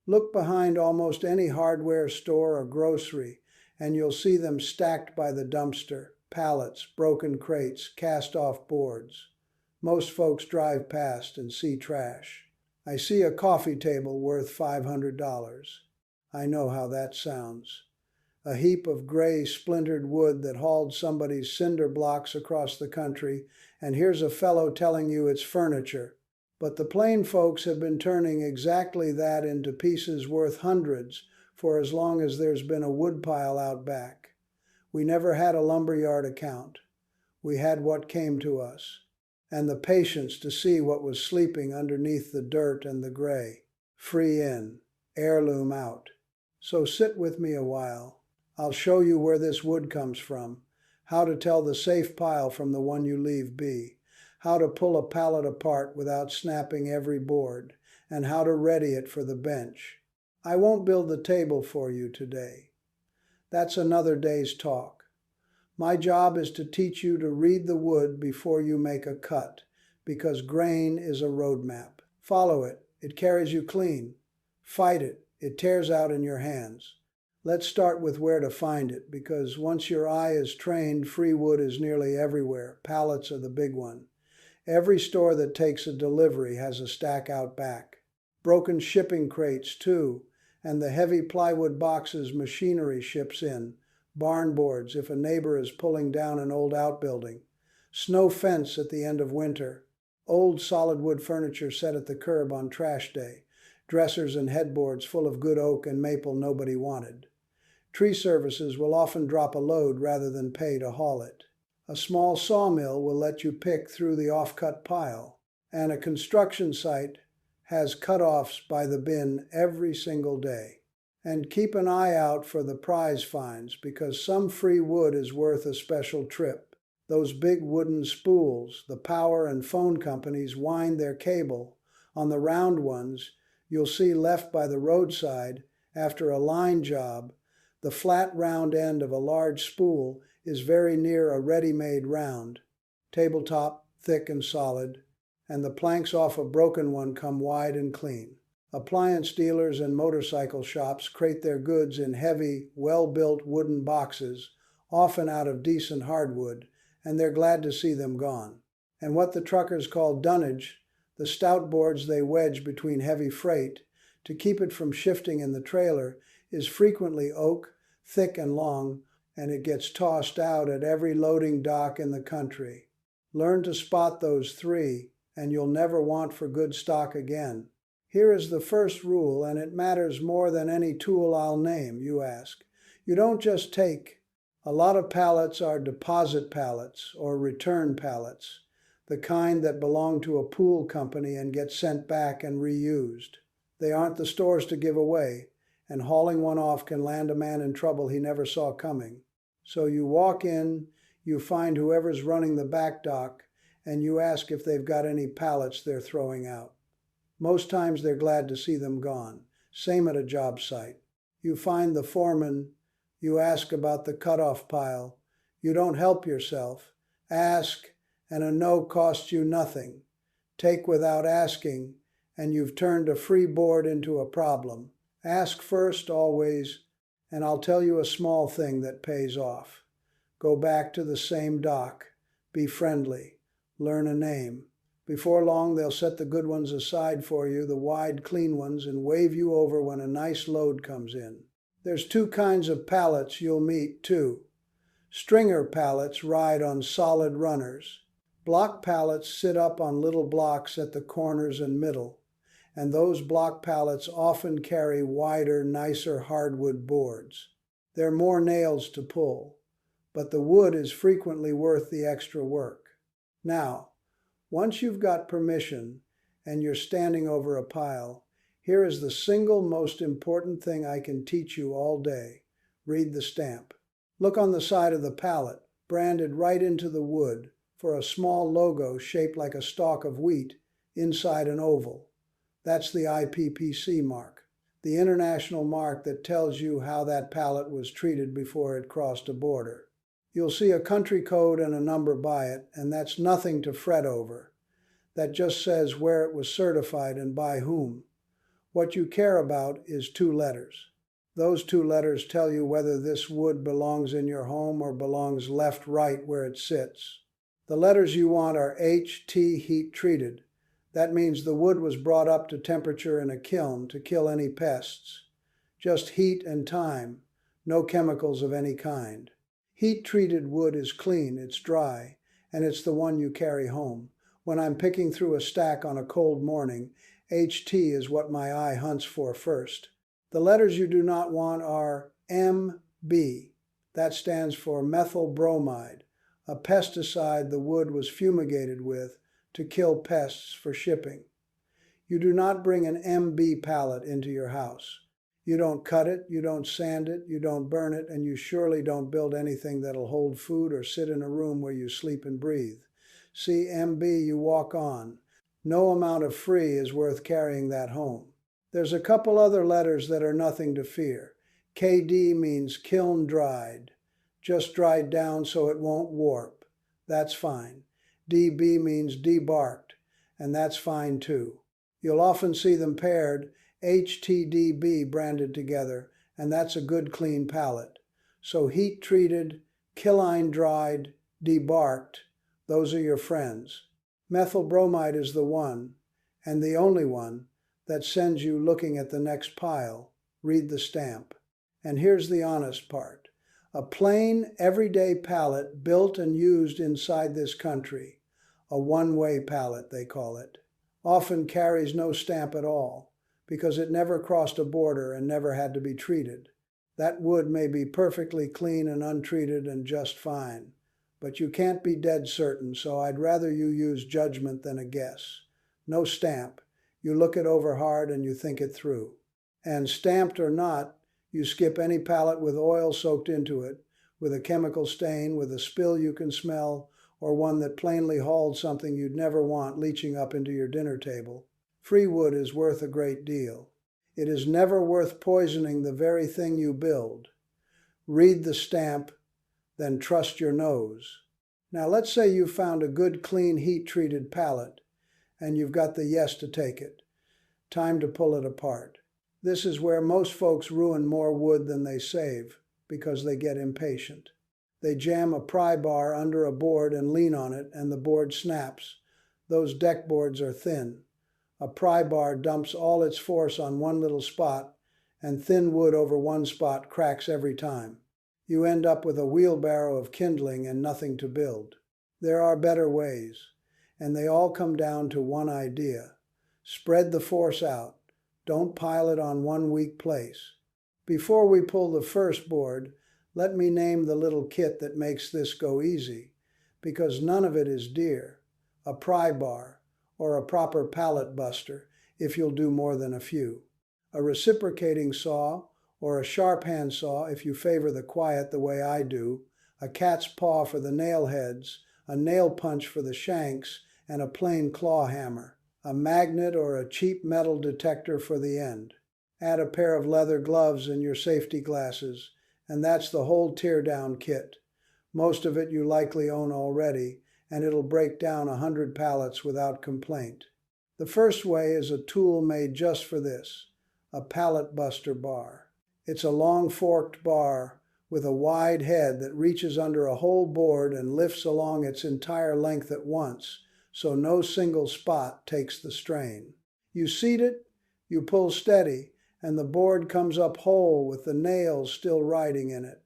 Look behind almost any hardware store or grocery, and you'll see them stacked by the dumpster, pallets, broken crates, cast-off boards. Most folks drive past and see trash. I see a coffee table worth $500. I know how that sounds. A heap of gray, splintered wood that hauled somebody's cinder blocks across the country, and here's a fellow telling you it's furniture. But the plain folks have been turning exactly that into pieces worth hundreds for as long as there's been a woodpile out back. We never had a lumberyard account. We had what came to us, and the patience to see what was sleeping underneath the dirt and the gray. Free in, heirloom out. So sit with me a while. I'll show you where this wood comes from, how to tell the safe pile from the one you leave be, how to pull a pallet apart without snapping every board, and how to ready it for the bench. I won't build the table for you today. That's another day's talk. My job is to teach you to read the wood before you make a cut, because grain is a roadmap. Follow it. It carries you clean. Fight it. It tears out in your hands. Let's start with where to find it, because once your eye is trained, free wood is nearly everywhere. Pallets are the big one. Every store that takes a delivery has a stack out back. Broken shipping crates, too, and the heavy plywood boxes machinery ships in. Barn boards if a neighbor is pulling down an old outbuilding. Snow fence at the end of winter. Old solid wood furniture set at the curb on trash day. Dressers and headboards full of good oak and maple nobody wanted. Tree services will often drop a load rather than pay to haul it. A small sawmill will let you pick through the off-cut pile. And a construction site has cut-offs by the bin every single day. And keep an eye out for the prize finds, because some free wood is worth a special trip. Those big wooden spools, the power and phone companies wind their cable. On the round ones, you'll see left by the roadside, after a line job, the flat round end of a large spool is very near a ready-made round. Tabletop, thick and solid, and the planks off a broken one come wide and clean. Appliance dealers and motorcycle shops crate their goods in heavy, well-built wooden boxes, often out of decent hardwood, and they're glad to see them gone. And what the truckers call dunnage, the stout boards they wedge between heavy freight to keep it from shifting in the trailer, is frequently oak, thick and long, and it gets tossed out at every loading dock in the country. Learn to spot those three, and you'll never want for good stock again. Here is the first rule, and it matters more than any tool I'll name, you ask. You don't just take. A lot of pallets are deposit pallets or return pallets, the kind that belong to a pool company and get sent back and reused. They aren't the stores to give away, and hauling one off can land a man in trouble he never saw coming. So you walk in, you find whoever's running the back dock, and you ask if they've got any pallets they're throwing out. Most times they're glad to see them gone. Same at a job site. You find the foreman, you ask about the cutoff pile. You don't help yourself. Ask, and a no costs you nothing. Take without asking, and you've turned a free board into a problem. Ask first always, and I'll tell you a small thing that pays off. Go back to the same dock. Be friendly. Learn a name. Before long, they'll set the good ones aside for you, the wide, clean ones, and wave you over when a nice load comes in. There's two kinds of pallets you'll meet, too. Stringer pallets ride on solid runners. Block pallets sit up on little blocks at the corners and middle, and those block pallets often carry wider, nicer hardwood boards. They're more nails to pull, but the wood is frequently worth the extra work. Now, once you've got permission and you're standing over a pile, here is the single most important thing I can teach you all day. Read the stamp. Look on the side of the pallet, branded right into the wood, for a small logo shaped like a stalk of wheat inside an oval. That's the IPPC mark, the international mark that tells you how that pallet was treated before it crossed a border. You'll see a country code and a number by it, and that's nothing to fret over. That just says where it was certified and by whom. What you care about is 2 letters. Those 2 letters tell you whether this wood belongs in your home or belongs left-right where it sits. The letters you want are HT, heat treated. That means the wood was brought up to temperature in a kiln to kill any pests. Just heat and time, no chemicals of any kind. Heat-treated wood is clean, it's dry, and it's the one you carry home. When I'm picking through a stack on a cold morning, HT is what my eye hunts for first. The letters you do not want are MB. That stands for methyl bromide, a pesticide the wood was fumigated with to kill pests for shipping. You do not bring an MB pallet into your house. You don't cut it, you don't sand it, you don't burn it, and you surely don't build anything that'll hold food or sit in a room where you sleep and breathe. See, MB, you walk on. No amount of free is worth carrying that home. There's a couple other letters that are nothing to fear. KD means kiln dried, just dried down so it won't warp. That's fine. DB means debarked, and that's fine too. You'll often see them paired, HTDB branded together, and that's a good clean pallet. So heat treated, killine dried, debarked, those are your friends. Methyl bromide is the one, and the only one, that sends you looking at the next pile. Read the stamp. And here's the honest part. A plain, everyday pallet built and used inside this country, a one-way pallet they call it, often carries no stamp at all, because it never crossed a border and never had to be treated. That wood may be perfectly clean and untreated and just fine, but you can't be dead certain, so I'd rather you use judgment than a guess. No stamp. You look it over hard and you think it through. And stamped or not, you skip any pallet with oil soaked into it, with a chemical stain, with a spill you can smell, or one that plainly hauled something you'd never want leaching up into your dinner table. Free wood is worth a great deal. It is never worth poisoning the very thing you build. Read the stamp, then trust your nose. Now let's say you found a good, clean, heat-treated pallet, and you've got the yes to take it. Time to pull it apart. This is where most folks ruin more wood than they save, because they get impatient. They jam a pry bar under a board and lean on it, and the board snaps. Those deck boards are thin. A pry bar dumps all its force on one little spot, and thin wood over one spot cracks every time. You end up with a wheelbarrow of kindling and nothing to build. There are better ways, and they all come down to one idea. Spread the force out. Don't pile it on one weak place. Before we pull the first board, let me name the little kit that makes this go easy, because none of it is dear. A pry bar, or a proper pallet buster, if you'll do more than a few. A reciprocating saw, or a sharp hand saw if you favor the quiet the way I do, a cat's paw for the nail heads, a nail punch for the shanks, and a plain claw hammer, a magnet or a cheap metal detector for the end. Add a pair of leather gloves and your safety glasses, and that's the whole tear-down kit. Most of it you likely own already, and it'll break down 100 pallets without complaint. The first way is a tool made just for this, a pallet buster bar. It's a long forked bar with a wide head that reaches under a whole board and lifts along its entire length at once, so no single spot takes the strain. You seat it, you pull steady, and the board comes up whole with the nails still riding in it.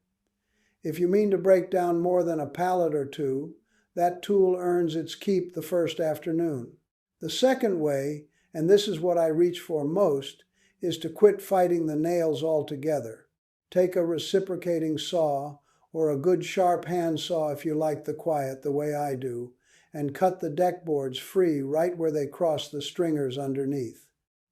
If you mean to break down more than a pallet or two, that tool earns its keep the first afternoon. The second way, and this is what I reach for most, is to quit fighting the nails altogether. Take a reciprocating saw, or a good sharp hand saw if you like the quiet the way I do, and cut the deck boards free right where they cross the stringers underneath.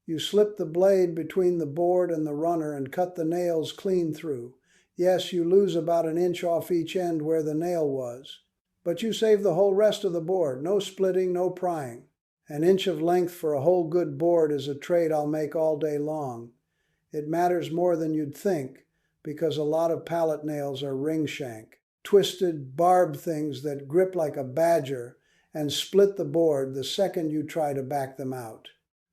You slip the blade between the board and the runner and cut the nails clean through. Yes, you lose about an inch off each end where the nail was, but you save the whole rest of the board. No splitting, no prying. An inch of length for a whole good board is a trade I'll make all day long. It matters more than you'd think, because a lot of pallet nails are ring shank, twisted, barbed things that grip like a badger and split the board the second you try to back them out.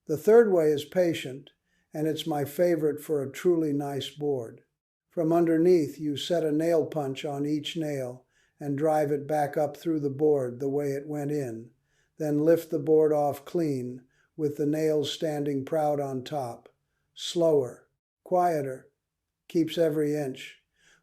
The third way is patient, and it's my favorite for a truly nice board. From underneath, you set a nail punch on each nail and drive it back up through the board the way it went in. Then lift the board off clean, with the nails standing proud on top. Slower, quieter, keeps every inch.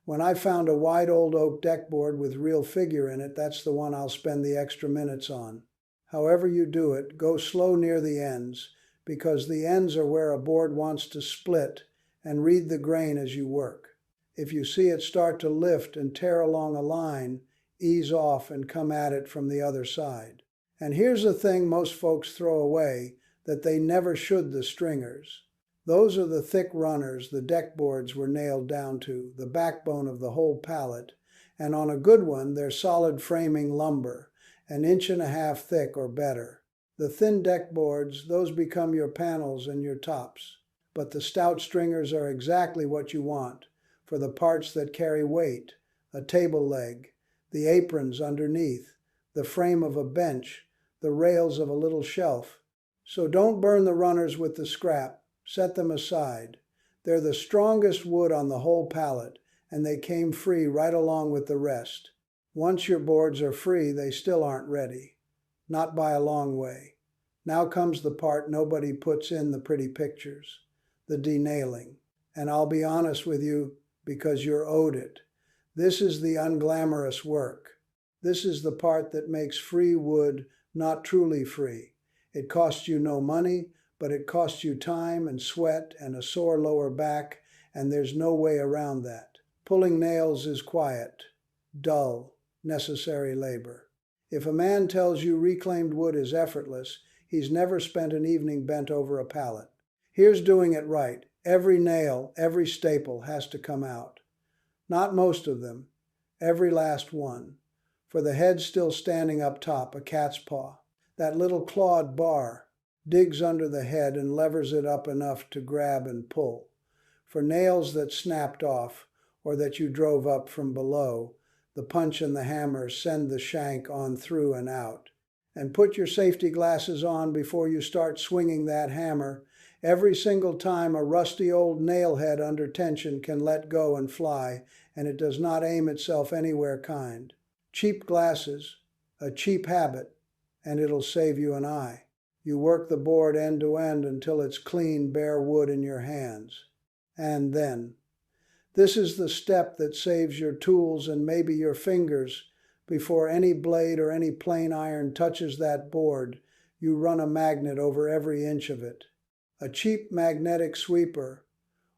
When I found a wide old oak deck board with real figure in it, that's the one I'll spend the extra minutes on. However you do it, go slow near the ends, because the ends are where a board wants to split, and read the grain as you work. If you see it start to lift and tear along a line, ease off and come at it from the other side. And here's the thing most folks throw away, that they never should the stringers. Those are the thick runners the deck boards were nailed down to, the backbone of the whole pallet, and on a good one they're solid framing lumber, an inch and a half thick or better. The thin deck boards, those become your panels and your tops. But the stout stringers are exactly what you want, for the parts that carry weight, a table leg, the aprons underneath, the frame of a bench, the rails of a little shelf. So don't burn the runners with the scrap. Set them aside. They're the strongest wood on the whole pallet, and they came free right along with the rest. Once your boards are free, they still aren't ready. Not by a long way. Now comes the part nobody puts in the pretty pictures, the denailing. And I'll be honest with you, because you're owed it. This is the unglamorous work. This is the part that makes free wood not truly free. It costs you no money, but it costs you time and sweat and a sore lower back, and there's no way around that. Pulling nails is quiet, dull, necessary labor. If a man tells you reclaimed wood is effortless, he's never spent an evening bent over a pallet. Here's doing it right. Every nail, every staple has to come out. Not most of them, every last one. For the head's still standing up top, a cat's paw. That little clawed bar digs under the head and levers it up enough to grab and pull. For nails that snapped off, or that you drove up from below, the punch and the hammer send the shank on through and out. And put your safety glasses on before you start swinging that hammer. Every single time a rusty old nail head under tension can let go and fly, and it does not aim itself anywhere kind. Cheap glasses, a cheap habit, and it'll save you an eye. You work the board end to end until it's clean, bare wood in your hands. And then, this is the step that saves your tools and maybe your fingers. Before any blade or any plane iron touches that board, you run a magnet over every inch of it. A cheap magnetic sweeper,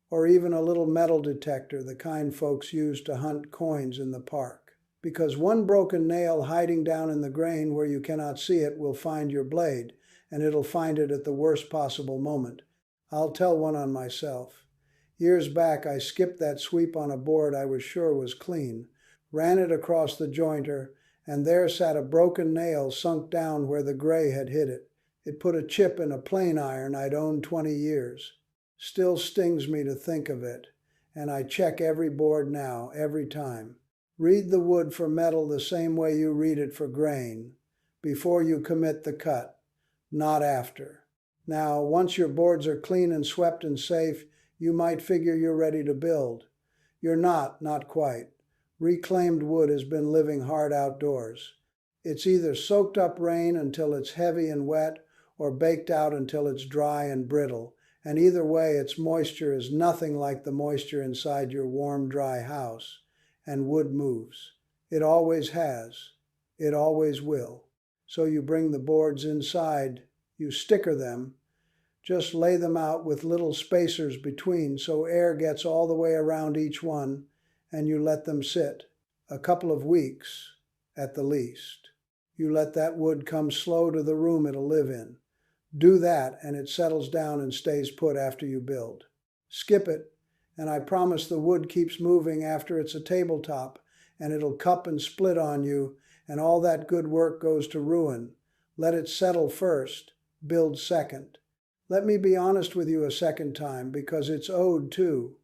or even a little metal detector, the kind folks use to hunt coins in the park. Because one broken nail hiding down in the grain where you cannot see it will find your blade, and it'll find it at the worst possible moment. I'll tell one on myself. Years back, I skipped that sweep on a board I was sure was clean, ran it across the jointer, and there sat a broken nail sunk down where the gray had hit it. It put a chip in a plane iron I'd owned 20 years. Still stings me to think of it, and I check every board now, every time. Read the wood for metal the same way you read it for grain, before you commit the cut, not after. Now, once your boards are clean and swept and safe, you might figure you're ready to build. You're not quite. Reclaimed wood has been living hard outdoors. It's either soaked up rain until it's heavy and wet, or baked out until it's dry and brittle, and either way its moisture is nothing like the moisture inside your warm, dry house, and wood moves. It always has. It always will. So you bring the boards inside, you sticker them, just lay them out with little spacers between so air gets all the way around each one, and you let them sit, a couple of weeks at the least. You let that wood come slow to the room it'll live in. Do that, and it settles down and stays put after you build. Skip it, and I promise the wood keeps moving after it's a tabletop, and it'll cup and split on you, and all that good work goes to ruin. Let it settle first, build second. Let me be honest with you a second time, because it's owed too.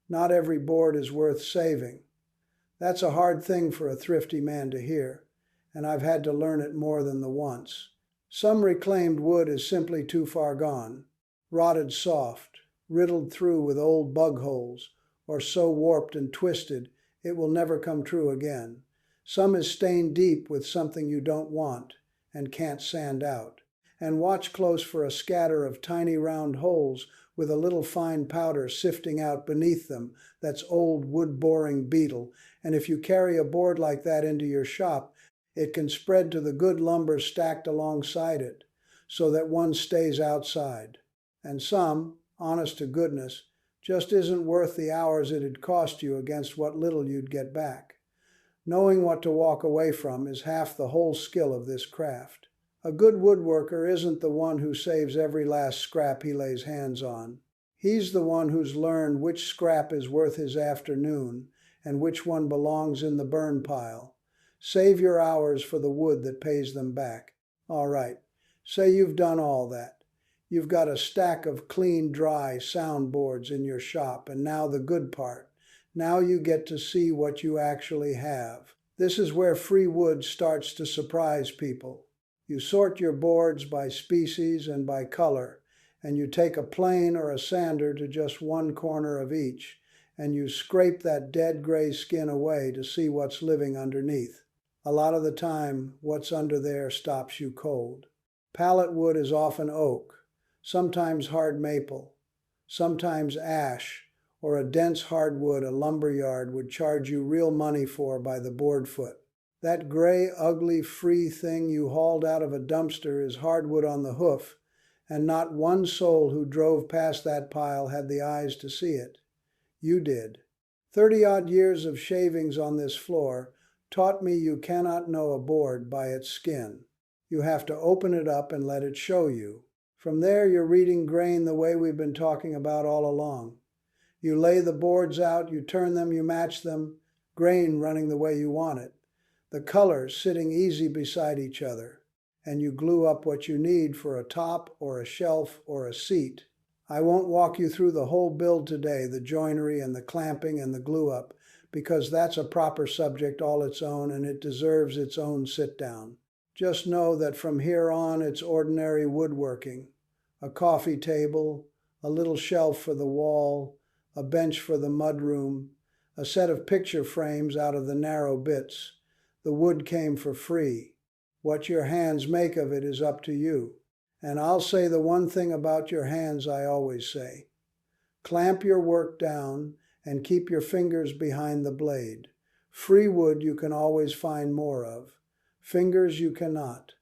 Not every board is worth saving. That's a hard thing for a thrifty man to hear, and I've had to learn it more than the once. Some reclaimed wood is simply too far gone, rotted soft, riddled through with old bug holes, or so warped and twisted it will never come true again. Some is stained deep with something you don't want and can't sand out. And watch close for a scatter of tiny round holes with a little fine powder sifting out beneath them. That's old wood-boring beetle, and if you carry a board like that into your shop, it can spread to the good lumber stacked alongside it, so that one stays outside. And some, honest to goodness, just isn't worth the hours it'd cost you against what little you'd get back. Knowing what to walk away from is half the whole skill of this craft. A good woodworker isn't the one who saves every last scrap he lays hands on. He's the one who's learned which scrap is worth his afternoon and which one belongs in the burn pile. Save your hours for the wood that pays them back. All right, say you've done all that. You've got a stack of clean, dry soundboards in your shop, and now the good part. Now you get to see what you actually have. This is where free wood starts to surprise people. You sort your boards by species and by color, and you take a plane or a sander to just one corner of each, and you scrape that dead gray skin away to see what's living underneath. A lot of the time, what's under there stops you cold. Pallet wood is often oak, sometimes hard maple, sometimes ash, or a dense hardwood a lumberyard would charge you real money for by the board foot. That gray, ugly, free thing you hauled out of a dumpster is hardwood on the hoof, and not one soul who drove past that pile had the eyes to see it. You did. 30-odd years of shavings on this floor taught me you cannot know a board by its skin. You have to open it up and let it show you. From there, you're reading grain the way we've been talking about all along. You lay the boards out, you turn them, you match them, grain running the way you want it. The colors sitting easy beside each other, and you glue up what you need for a top or a shelf or a seat. I won't walk you through the whole build today, the joinery and the clamping and the glue up, because that's a proper subject all its own and it deserves its own sit down. Just know that from here on it's ordinary woodworking. A coffee table, a little shelf for the wall, a bench for the mudroom, a set of picture frames out of the narrow bits. The wood came for free. What your hands make of it is up to you. And I'll say the one thing about your hands I always say. Clamp your work down and keep your fingers behind the blade. Free wood you can always find more of. Fingers you cannot.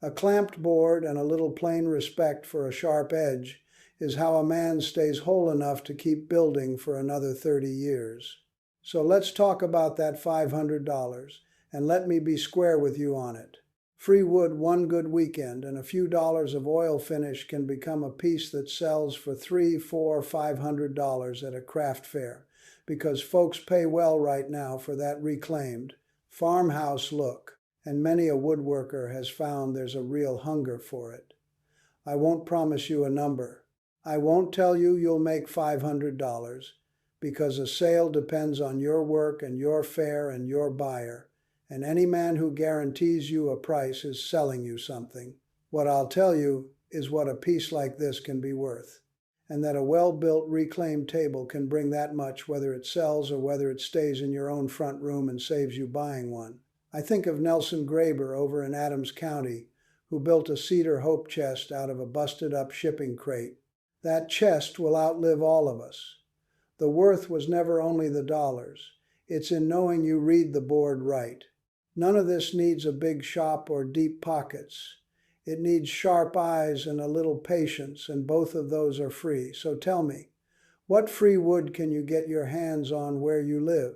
A clamped board and a little plain respect for a sharp edge is how a man stays whole enough to keep building for another 30 years. So let's talk about that $500. And let me be square with you on it. Free wood one good weekend and a few dollars of oil finish can become a piece that sells for $300, $400, $500 at a craft fair, because folks pay well right now for that reclaimed farmhouse look, and many a woodworker has found there's a real hunger for it. I won't promise you a number. I won't tell you you'll make $500, because a sale depends on your work and your fair and your buyer. And any man who guarantees you a price is selling you something. What I'll tell you is what a piece like this can be worth, and that a well-built reclaimed table can bring that much whether it sells or whether it stays in your own front room and saves you buying one. I think of Nelson Graber over in Adams County, who built a cedar hope chest out of a busted-up shipping crate. That chest will outlive all of us. The worth was never only the dollars. It's in knowing you read the board right. None of this needs a big shop or deep pockets. It needs sharp eyes and a little patience, and both of those are free. So tell me, what free wood can you get your hands on where you live?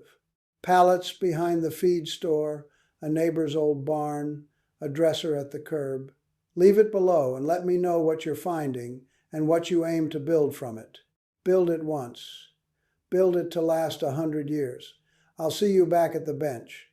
Pallets behind the feed store, a neighbor's old barn, a dresser at the curb. Leave it below and let me know what you're finding and what you aim to build from it. Build it once. Build it to last 100 years. I'll see you back at the bench.